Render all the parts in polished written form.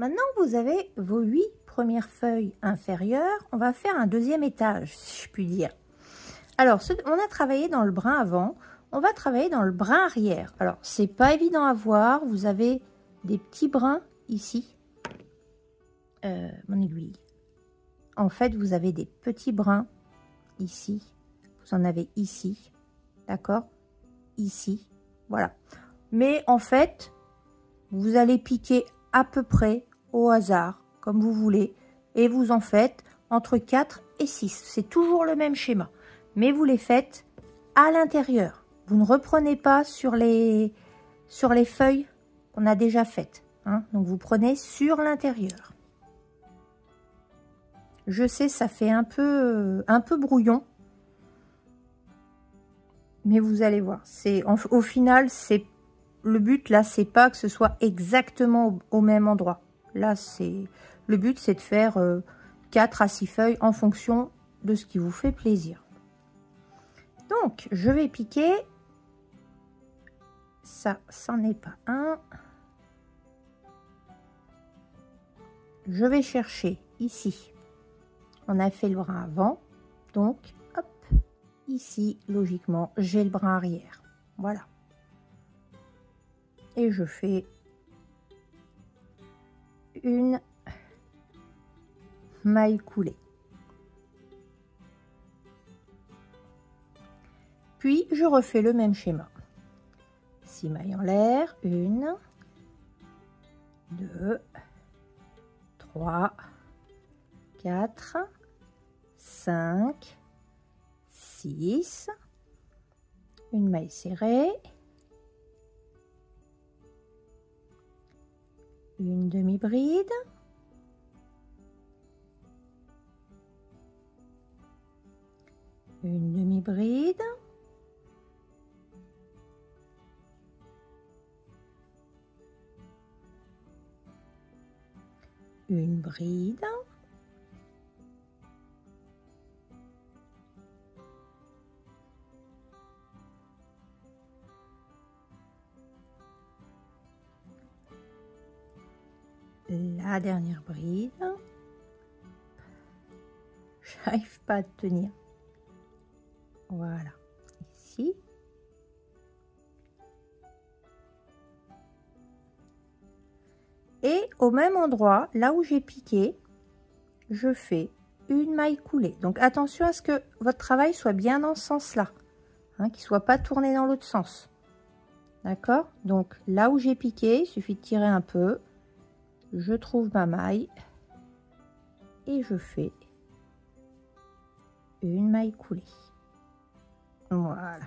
Maintenant, vous avez vos 8 premières feuilles inférieures. On va faire un deuxième étage, si je puis dire. Alors, on a travaillé dans le brin avant. On va travailler dans le brin arrière. Alors, c'est pas évident à voir. Vous avez des petits brins ici. Mon aiguille. En fait, vous avez des petits brins ici. Vous en avez ici. D'accord? Ici. Voilà. Mais en fait, vous allez piquer à peu près au hasard, comme vous voulez. Et vous en faites entre 4 et 6. C'est toujours le même schéma. Mais vous les faites à l'intérieur. Vous ne reprenez pas sur les feuilles qu'on a déjà faites. Hein. Donc, vous prenez sur l'intérieur. Je sais, ça fait un peu brouillon. Mais vous allez voir. Au final, le but, là, c'est pas que ce soit exactement au même endroit. Là, le but, c'est de faire 4 à 6 feuilles en fonction de ce qui vous fait plaisir. Donc, je vais piquer. Ça, c'en est pas un. Je vais chercher ici. On a fait le brin avant. Donc, hop, ici, logiquement, j'ai le brin arrière. Voilà. Et je fais une maille coulée. Puis, je refais le même schéma. 6 mailles en l'air. 1, 2, 3, 4, 5, 6. Une maille serrée. Une demi-bride. Une demi-bride. Une bride. La dernière bride. J'arrive pas à tenir. Voilà. Ici. Et au même endroit, là où j'ai piqué, je fais une maille coulée. Donc attention à ce que votre travail soit bien dans ce sens-là, hein, qu'il ne soit pas tourné dans l'autre sens. D'accord? Donc là où j'ai piqué, il suffit de tirer un peu. Je trouve ma maille et je fais une maille coulée. Voilà.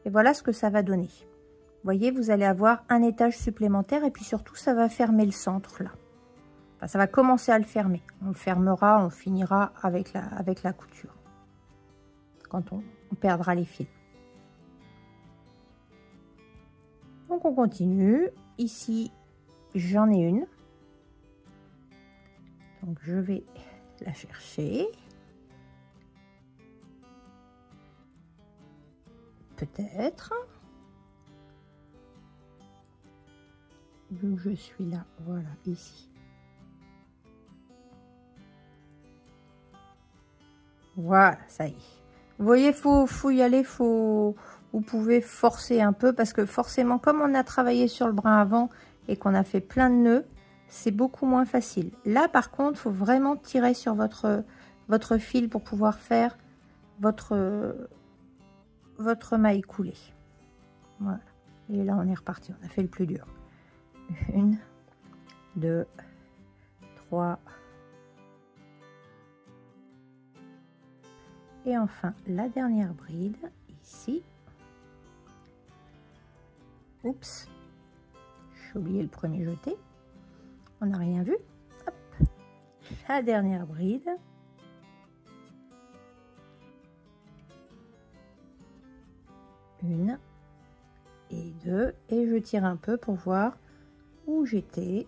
Et voilà ce que ça va donner. Vous voyez, vous allez avoir un étage supplémentaire et puis surtout, ça va fermer le centre là. Enfin, ça va commencer à le fermer. On le fermera, on finira avec la couture. Quand on perdra les fils. Donc, on continue. Ici, j'en ai une. Donc, je vais la chercher. Peut-être. Vu que je suis là, voilà, ici. Voilà, ça y est. Vous voyez, faut y aller, vous pouvez forcer un peu parce que forcément, comme on a travaillé sur le brin avant et qu'on a fait plein de nœuds, c'est beaucoup moins facile. Là, par contre, il faut vraiment tirer sur votre fil pour pouvoir faire votre maille coulée. Voilà. Et là, on est reparti. On a fait le plus dur. 1, 2, 3. Et enfin, la dernière bride, ici. Oups. J'ai oublié le premier jeté. On n'a rien vu. Hop. La dernière bride. Une et deux. Et je tire un peu pour voir où j'étais.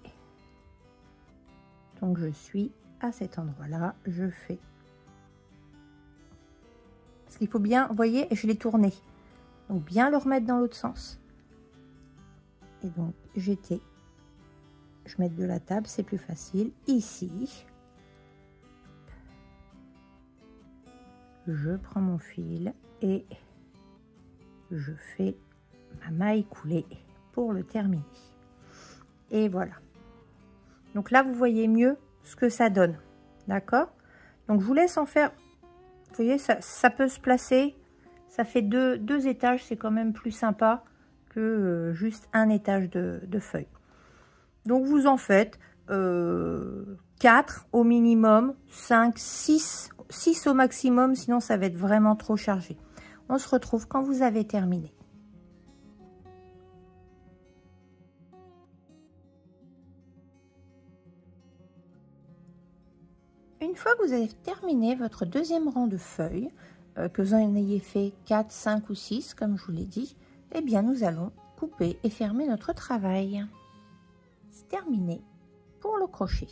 Donc, je suis à cet endroit-là. Je fais. Parce qu'il faut bien, vous voyez, je l'ai tourné. Donc, bien le remettre dans l'autre sens. Et donc je mets de la table, c'est plus facile. Ici, je prends mon fil et je fais ma maille coulée pour le terminer. Et voilà. Donc là, vous voyez mieux ce que ça donne. D'accord? Donc je vous laisse en faire. Vous voyez, ça peut se placer. Ça fait deux étages, c'est quand même plus sympa que juste un étage de feuilles. Donc vous en faites 4 au minimum, 5, 6 au maximum, sinon ça va être vraiment trop chargé. On se retrouve quand vous avez terminé. Une fois que vous avez terminé votre deuxième rang de feuilles, que vous en ayez fait 4, 5 ou 6, comme je vous l'ai dit, eh bien nous allons couper et fermer notre travail. C'est terminé pour le crochet.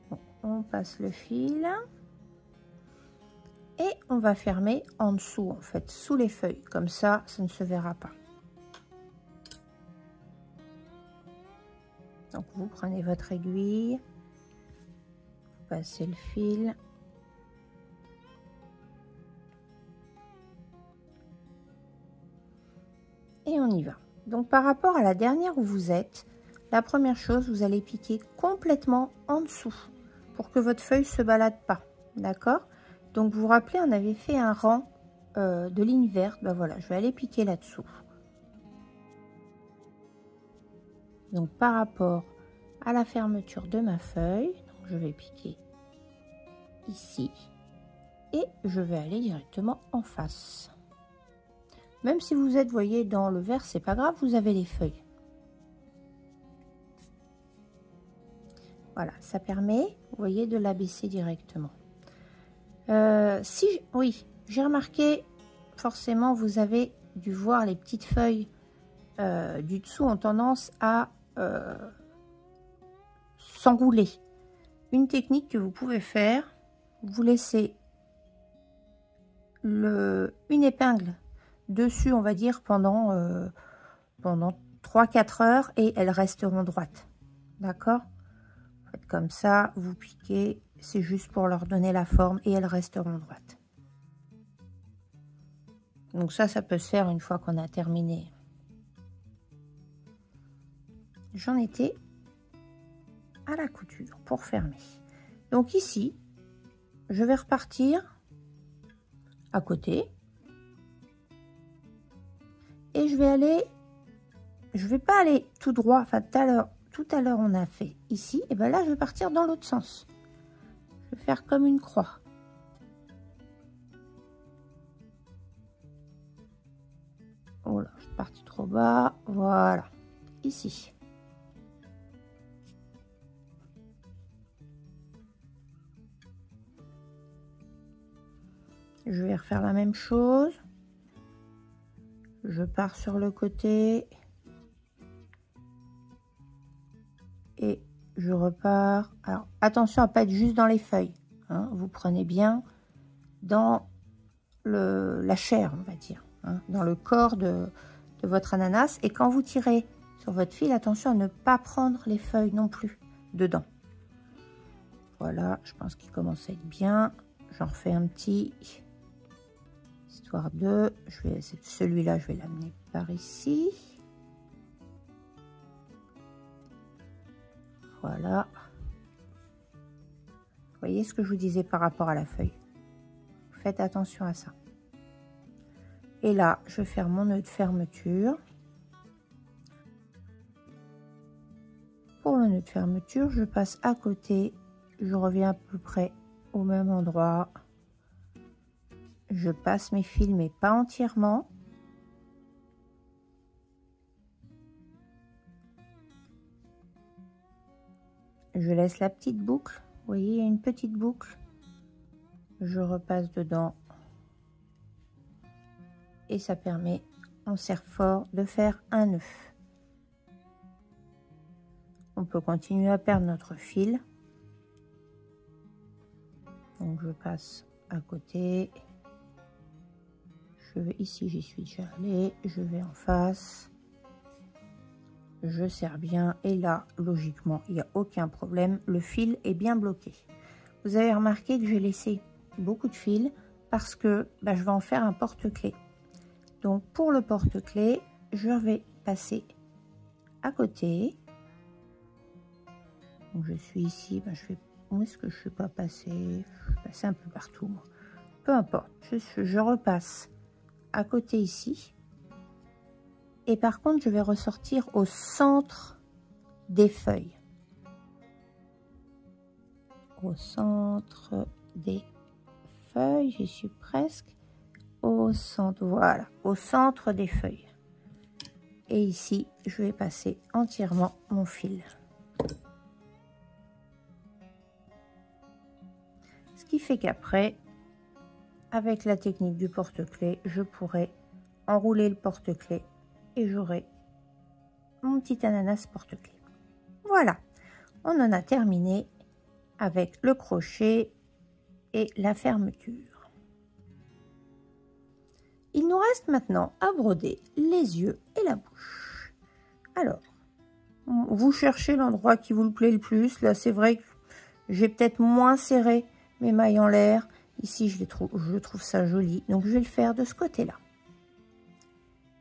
Bon, on passe le fil et on va fermer en dessous, en fait, sous les feuilles. Comme ça ne se verra pas. Donc vous prenez votre aiguille, vous passez le fil. Et on y va. Donc par rapport à la dernière où vous êtes, la première chose, vous allez piquer complètement en dessous pour que votre feuille se balade pas. D'accord? Donc vous vous rappelez, on avait fait un rang de ligne verte. Ben voilà, je vais aller piquer là-dessous. Donc par rapport à la fermeture de ma feuille, donc je vais piquer ici et je vais aller directement en face. Même si vous êtes, voyez, dans le vert, c'est pas grave, vous avez les feuilles. Voilà, ça permet, vous voyez, de l'abaisser directement. Oui, j'ai remarqué, forcément, vous avez dû voir les petites feuilles du dessous ont tendance à s'enrouler. Une technique que vous pouvez faire, vous laissez une épingle dessus, on va dire, pendant 3-4 heures et elles resteront droites. D'accord? Faites comme ça, vous piquez, c'est juste pour leur donner la forme et elles resteront droites. Donc ça peut se faire une fois qu'on a terminé. J'en étais à la couture pour fermer. Donc ici, je vais repartir à côté et je vais pas aller tout droit. Enfin, tout à l'heure on a fait ici, et ben là je vais partir dans l'autre sens. Je vais faire comme une croix. Oh là, je suis partie trop bas. Voilà, ici. Je vais refaire la même chose. Je pars sur le côté. Et je repars. Alors, attention à ne pas être juste dans les feuilles. Hein. Vous prenez bien dans la chair, on va dire. Hein, dans le corps de votre ananas. Et quand vous tirez sur votre fil, attention à ne pas prendre les feuilles non plus dedans. Voilà, je pense qu'il commence à être bien. J'en refais un petit. Histoire de... Celui-là, je vais l'amener par ici. Voilà. Vous voyez ce que je vous disais par rapport à la feuille. Faites attention à ça. Et là, je vais faire mon nœud de fermeture. Pour le nœud de fermeture, je passe à côté. Je reviens à peu près au même endroit. Je passe mes fils, mais pas entièrement. Je laisse la petite boucle. Vous voyez, il y a une petite boucle. Je repasse dedans. Et ça permet, en serre fort, de faire un nœud. On peut continuer à perdre notre fil. Donc je passe à côté. je vais ici, j'y suis déjà allée, je vais en face, je serre bien et là logiquement il n'y a aucun problème, le fil est bien bloqué. Vous avez remarqué que j'ai laissé beaucoup de fil parce que je vais en faire un porte-clés. Donc pour le porte-clés, je vais passer à côté. Donc je suis ici, je vais, où est-ce que je ne suis pas passée? Je suis passée un peu partout moi. Peu importe, je repasse à côté ici. Et par contre, je vais ressortir au centre des feuilles. Au centre des feuilles, j'y suis presque. Au centre, voilà, au centre des feuilles. Et ici, je vais passer entièrement mon fil. Ce qui fait qu'après, avec la technique du porte-clés, je pourrai enrouler le porte-clés et j'aurai mon petit ananas porte-clés. Voilà, on en a terminé avec le crochet et la fermeture. Il nous reste maintenant à broder les yeux et la bouche. Alors, vous cherchez l'endroit qui vous plaît le plus. Là, c'est vrai que j'ai peut-être moins serré mes mailles en l'air. Ici, je trouve ça joli. Donc, je vais le faire de ce côté-là.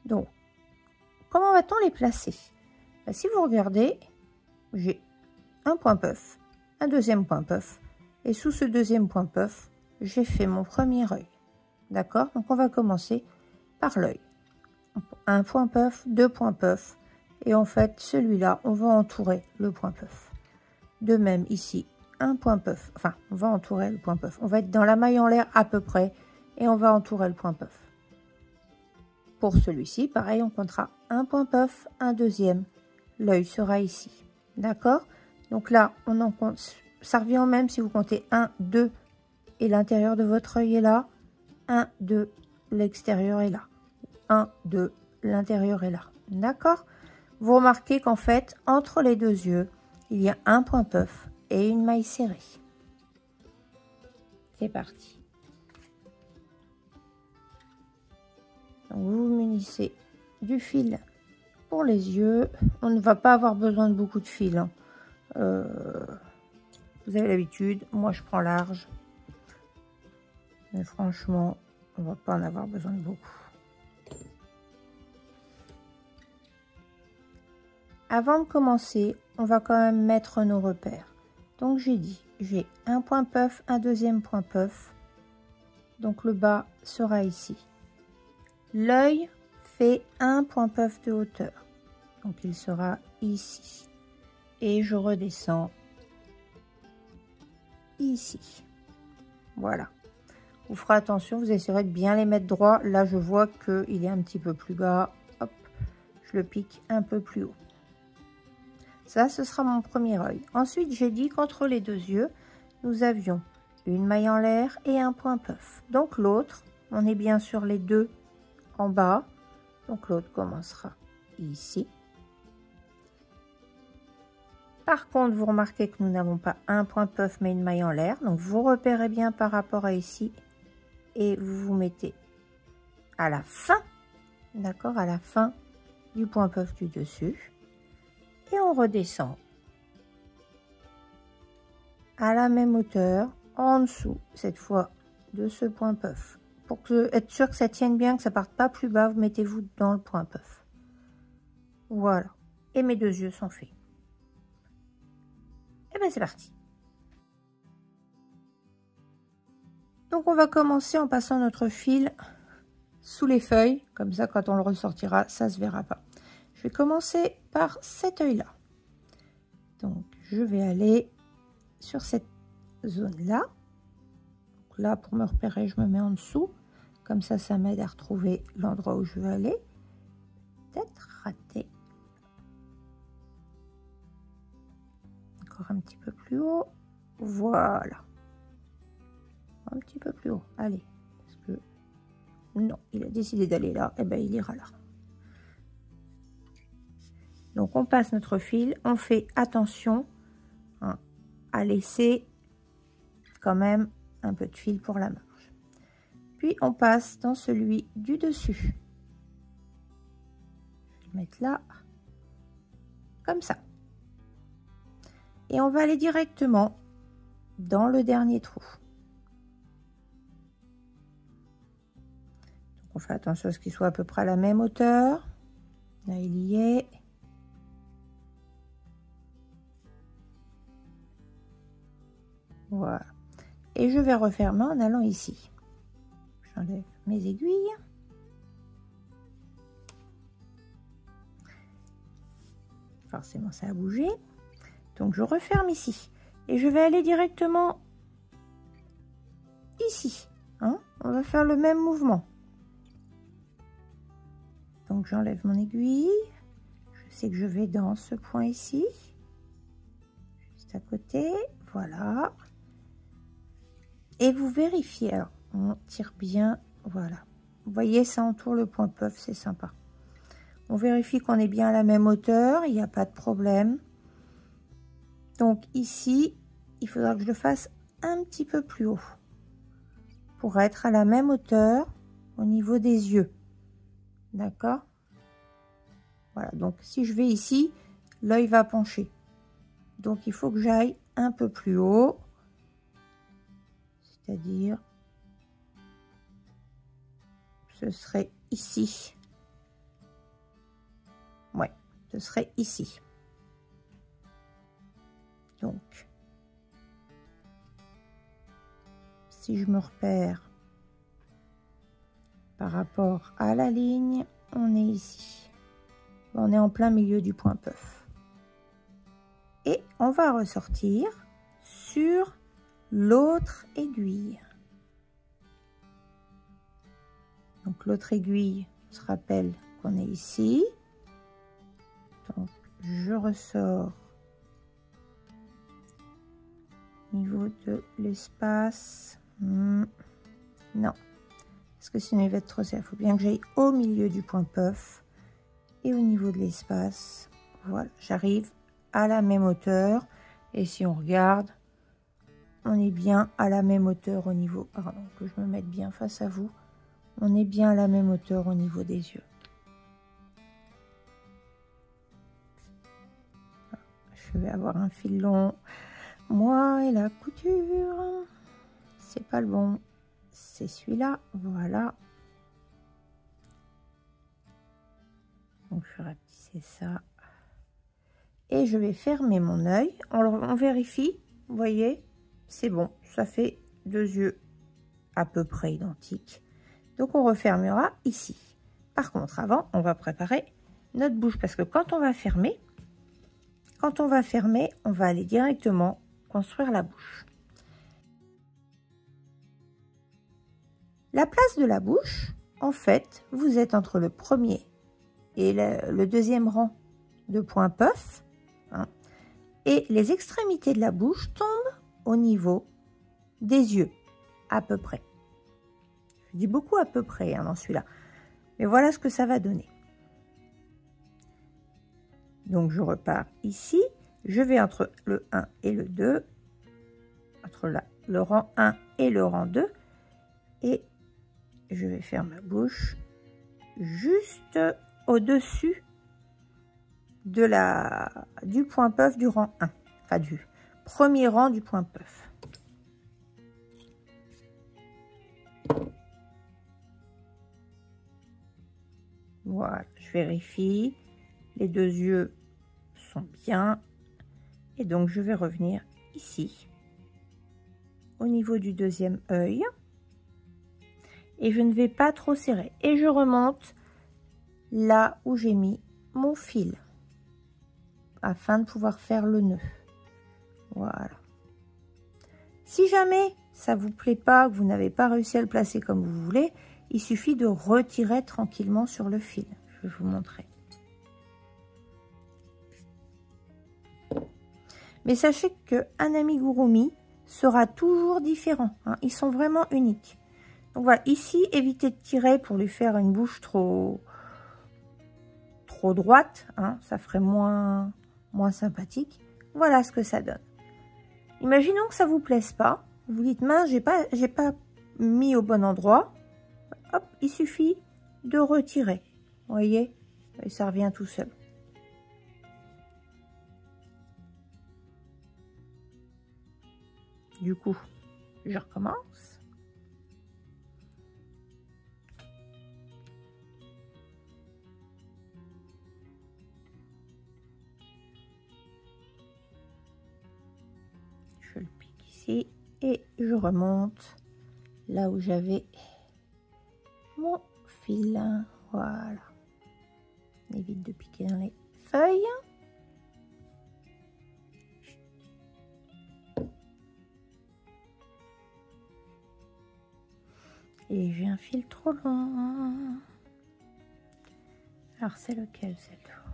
Donc, comment va-t-on les placer? Si vous regardez, j'ai un point puff, un deuxième point puff. Et sous ce deuxième point puff, j'ai fait mon premier œil. D'accord? Donc, on va commencer par l'œil. Un point puff, deux points puff. Et en fait, celui-là, on va entourer le point puff. De même, ici, un point puff. Enfin, on va entourer le point puff. On va être dans la maille en l'air à peu près. Et on va entourer le point puff. Pour celui-ci, pareil, on comptera un point puff, un deuxième. L'œil sera ici. D'accord? Donc là, on en compte. Ça revient au même si vous comptez 1, 2 et l'intérieur de votre œil est là. 1, 2, l'extérieur est là. 1, 2, l'intérieur est là. D'accord? Vous remarquez qu'en fait, entre les deux yeux, il y a un point puff et une maille serrée. C'est parti. Donc vous vous munissez du fil pour les yeux. On ne va pas avoir besoin de beaucoup de fil. Hein. Vous avez l'habitude. Moi, je prends large. Mais franchement, on ne va pas en avoir besoin de beaucoup. Avant de commencer, on va quand même mettre nos repères. Donc j'ai dit, j'ai un point puff, un deuxième point puff. Donc le bas sera ici. L'œil fait un point puff de hauteur. Donc il sera ici. Et je redescends ici. Voilà. Vous ferez attention, vous essayerez de bien les mettre droits. Là, je vois qu'il est un petit peu plus bas. Hop, je le pique un peu plus haut. Ça, ce sera mon premier œil. Ensuite, j'ai dit qu'entre les deux yeux, nous avions une maille en l'air et un point puff. Donc l'autre, on est bien sur les deux en bas. Donc l'autre commencera ici. Par contre, vous remarquez que nous n'avons pas un point puff, mais une maille en l'air. Donc vous repérez bien par rapport à ici. Et vous vous mettez à la fin, d'accord, à la fin du point puff du dessus. Et on redescend à la même hauteur, en dessous, cette fois, de ce point puff. Pour être sûr que ça tienne bien, que ça parte pas plus bas, vous mettez-vous dans le point puff. Voilà. Et mes deux yeux sont faits. Et bien c'est parti. Donc on va commencer en passant notre fil sous les feuilles. Comme ça, quand on le ressortira, ça se verra pas. Je vais commencer par cet œil-là. Donc, je vais aller sur cette zone-là. Là, pour me repérer, je me mets en dessous. Comme ça, ça m'aide à retrouver l'endroit où je veux aller. Peut-être raté. Encore un petit peu plus haut. Voilà. Un petit peu plus haut. Allez. Parce que... non, il a décidé d'aller là. Et bien, il ira là. Donc on passe notre fil, on fait attention hein, à laisser quand même un peu de fil pour la marge. puis on passe dans celui du dessus. Je vais mettre là, comme ça. Et on va aller directement dans le dernier trou. Donc on fait attention à ce qu'il soit à peu près à la même hauteur. Là, il y est. Voilà. Et je vais refermer en allant ici. J'enlève mes aiguilles. Forcément, ça a bougé. Donc, je referme ici. Et je vais aller directement ici. Hein? On va faire le même mouvement. Donc, j'enlève mon aiguille. Je sais que je vais dans ce point ici. Juste à côté. Voilà. Et vous vérifiez. Alors, on tire bien. Voilà. Vous voyez, ça entoure le point puff. C'est sympa. On vérifie qu'on est bien à la même hauteur. Il n'y a pas de problème. Donc, ici, il faudra que je le fasse un petit peu plus haut. Pour être à la même hauteur au niveau des yeux. D'accord? Voilà. Donc, si je vais ici, l'œil va pencher. Donc, il faut que j'aille un peu plus haut. C'est-à-dire, ce serait ici. Ouais, ce serait ici. Donc, si je me repère par rapport à la ligne, on est ici. On est en plein milieu du point puff. Et on va ressortir sur l'autre aiguille. Donc l'autre aiguille, on se rappelle qu'on est ici. Donc je ressors au niveau de l'espace. Non, parce que sinon il va être trop serré. Il faut bien que j'aille au milieu du point puff et au niveau de l'espace. Voilà, j'arrive à la même hauteur. Et si on regarde, on est bien à la même hauteur au niveau, pardon, que je me mette bien face à vous, on est bien à la même hauteur au niveau des yeux. Je vais avoir un fil long, moi et la couture, c'est pas le bon, c'est celui-là, voilà. Donc je vais rapetisser ça. Et je vais fermer mon œil, on vérifie, vous voyez, c'est bon, ça fait deux yeux à peu près identiques. Donc on refermera ici. Par contre, avant, on va préparer notre bouche parce que quand on va fermer, on va aller directement construire la bouche. La place de la bouche, en fait, vous êtes entre le premier et le deuxième rang de point puff, hein, et les extrémités de la bouche tombent au niveau des yeux, à peu près. Je dis beaucoup à peu près hein, dans celui-là. Mais voilà ce que ça va donner. Donc, je repars ici. Je vais entre le 1 et le 2. Entre le rang 1 et le rang 2. Et je vais faire ma bouche juste au-dessus de du point puff du rang 1. Enfin, du premier rang du point puff. Voilà, je vérifie. Les deux yeux sont bien. Et donc, je vais revenir ici, au niveau du deuxième œil. Et je ne vais pas trop serrer. Et je remonte là où j'ai mis mon fil, afin de pouvoir faire le nœud. Voilà. Si jamais ça vous plaît pas, que vous n'avez pas réussi à le placer comme vous voulez, il suffit de retirer tranquillement sur le fil. Je vais vous montrer. Mais sachez que un amigurumi sera toujours différent. Hein. Ils sont vraiment uniques. Donc voilà, ici, évitez de tirer pour lui faire une bouche trop droite. Hein. Ça ferait moins sympathique. Voilà ce que ça donne. Imaginons que ça vous plaise pas. Vous dites, mince, j'ai pas mis au bon endroit. hop, il suffit de retirer. Vous voyez? Et ça revient tout seul. Du coup, je recommence. Je le pique ici et je remonte là où j'avais mon fil. Voilà. On évite de piquer dans les feuilles. Et j'ai un fil trop long. Alors c'est lequel cette fois?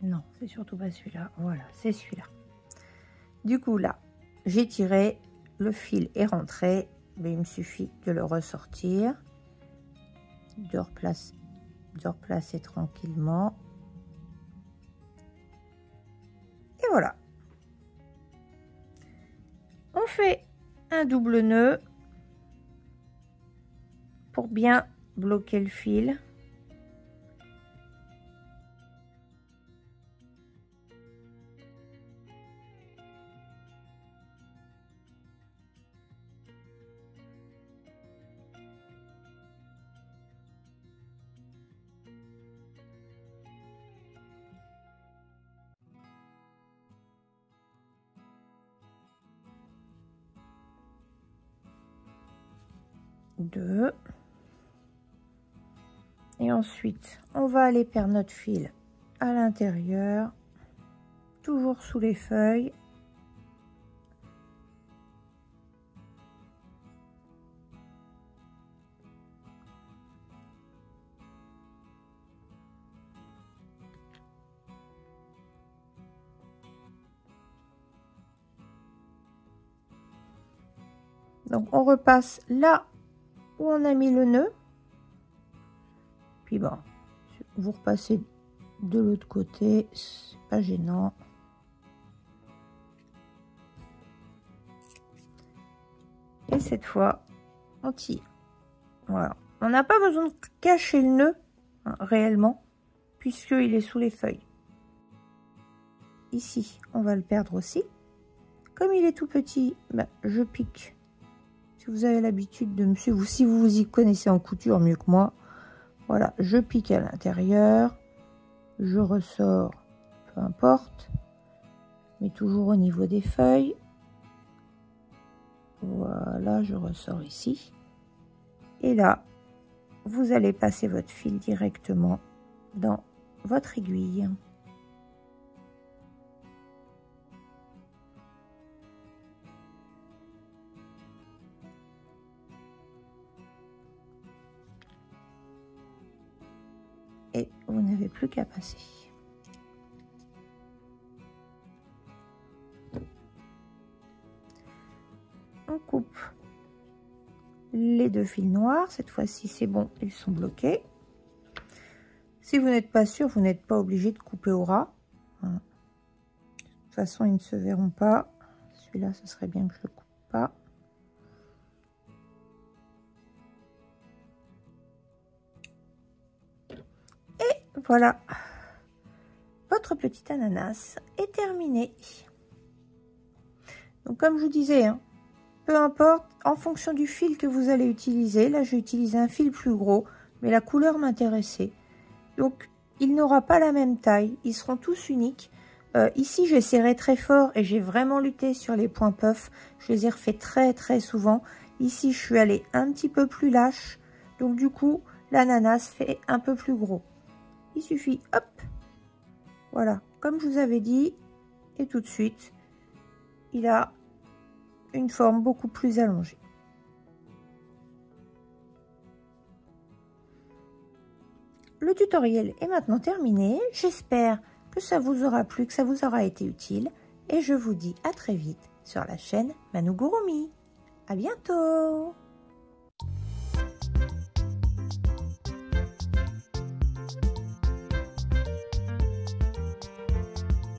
Non, c'est surtout pas celui-là. Voilà, c'est celui-là. Du coup là, j'ai tiré, le fil est rentré, mais il me suffit de le ressortir, de replacer tranquillement. Et voilà. On fait un double nœud pour bien bloquer le fil. Deux. Et ensuite, on va aller perdre notre fil à l'intérieur, toujours sous les feuilles. Donc, on repasse là où on a mis le nœud. Puis bon, vous repassez de l'autre côté, c'est pas gênant. Et cette fois, on tire. Voilà. On n'a pas besoin de cacher le nœud, hein, réellement, puisqu'il est sous les feuilles. Ici, on va le perdre aussi. Comme il est tout petit, ben, je pique. Si vous avez l'habitude de me suivre, si vous vous y connaissez en couture mieux que moi, voilà, je pique à l'intérieur, je ressors, peu importe, mais toujours au niveau des feuilles. Voilà, je ressors ici. Et là, vous allez passer votre fil directement dans votre aiguille. Et vous n'avez plus qu'à passer. On coupe les deux fils noirs. Cette fois-ci, c'est bon, ils sont bloqués. Si vous n'êtes pas sûr, vous n'êtes pas obligé de couper au ras. De toute façon, ils ne se verront pas. Celui-là, ce serait bien que je le coupe pas. Et voilà, votre petit ananas est terminé. Donc, comme je vous disais, hein, peu importe, en fonction du fil que vous allez utiliser. Là, j'ai utilisé un fil plus gros, mais la couleur m'intéressait. Donc, il n'aura pas la même taille. Ils seront tous uniques. Ici, j'ai serré très fort et j'ai vraiment lutté sur les points puff. Je les ai refaits très souvent. Ici, je suis allée un petit peu plus lâche. Donc, du coup, l'ananas fait un peu plus gros. Il suffit, hop, voilà, comme je vous avais dit, et tout de suite, il a une forme beaucoup plus allongée. Le tutoriel est maintenant terminé. J'espère que ça vous aura plu, que ça vous aura été utile. Et je vous dis à très vite sur la chaîne Manou Gouroumi. À bientôt!